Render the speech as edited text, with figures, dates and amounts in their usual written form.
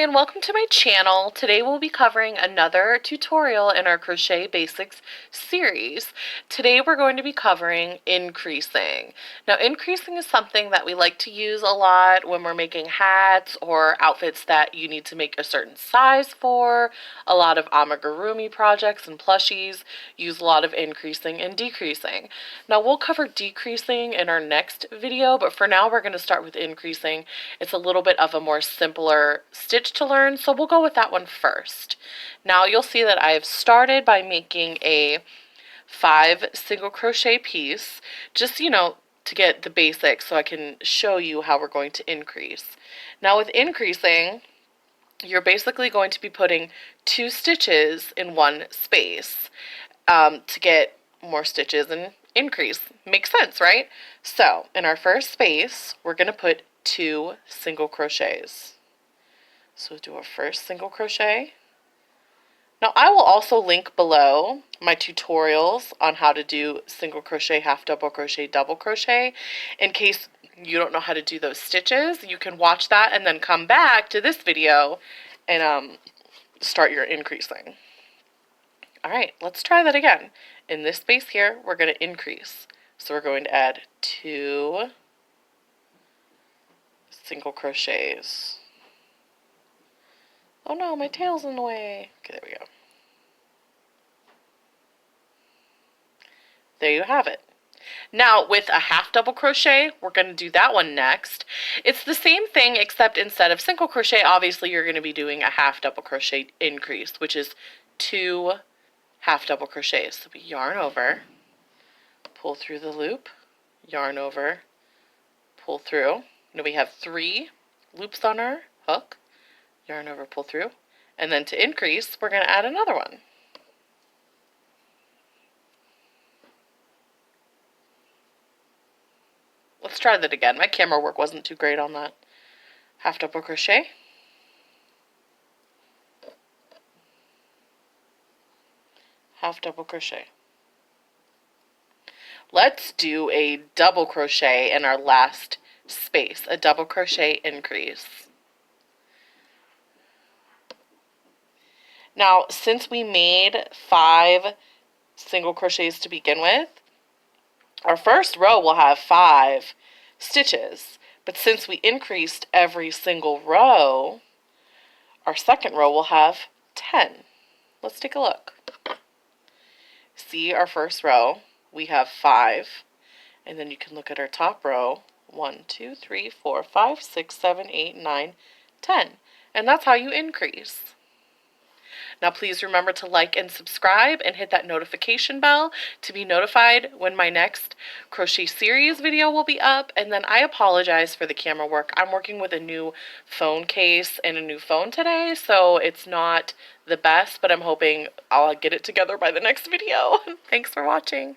and welcome to my channel. Today we'll be covering another tutorial in our Crochet Basics series. Today we're going to be covering increasing. Now increasing is something that we like to use a lot when we're making hats or outfits that you need to make a certain size for. A lot of amigurumi projects and plushies use a lot of increasing and decreasing. Now we'll cover decreasing in our next video, but for now we're going to start with increasing. It's a little bit of a more simpler stitch to learn, so we'll go with that one first. Now you'll see that I have started by making a 5 single crochet piece, just to get the basics so I can show you how we're going to increase. Now with increasing, you're basically going to be putting 2 stitches in one space to get more stitches and increase. Makes sense, right? So in our first space, we're going to put 2 single crochets. So we'll do our first single crochet. Now I will also link below my tutorials on how to do single crochet, half double crochet, double crochet. In case you don't know how to do those stitches, you can watch that and then come back to this video and start your increasing. Alright, let's try that again. In this space here, we're going to increase. So we're going to add 2 single crochets. Oh no, my tail's in the way. Okay, there we go. There you have it. Now with a half double crochet, we're going to do that one next. It's the same thing except instead of single crochet, obviously you're going to be doing a half double crochet increase, which is 2 half double crochets. So we yarn over, pull through the loop, yarn over, pull through. Now we have 3 loops on our hook, yarn over, pull through, and then to increase, we're going to add another one. Let's try that again. My camera work wasn't too great on that. Half double crochet, half double crochet. Let's do a double crochet in our last space, a double crochet increase. Now, since we made 5 single crochets to begin with, our first row will have 5 stitches, but since we increased every single row, our second row will have 10. Let's take a look. See our first row, we have 5, and then you can look at our top row, 1, 2, 3, 4, 5, 6, 7, 8, 9, 10, and that's how you increase. Now please remember to like and subscribe and hit that notification bell to be notified when my next crochet series video will be up. And then I apologize for the camera work. I'm working with a new phone case and a new phone today, so it's not the best, but I'm hoping I'll get it together by the next video. Thanks for watching.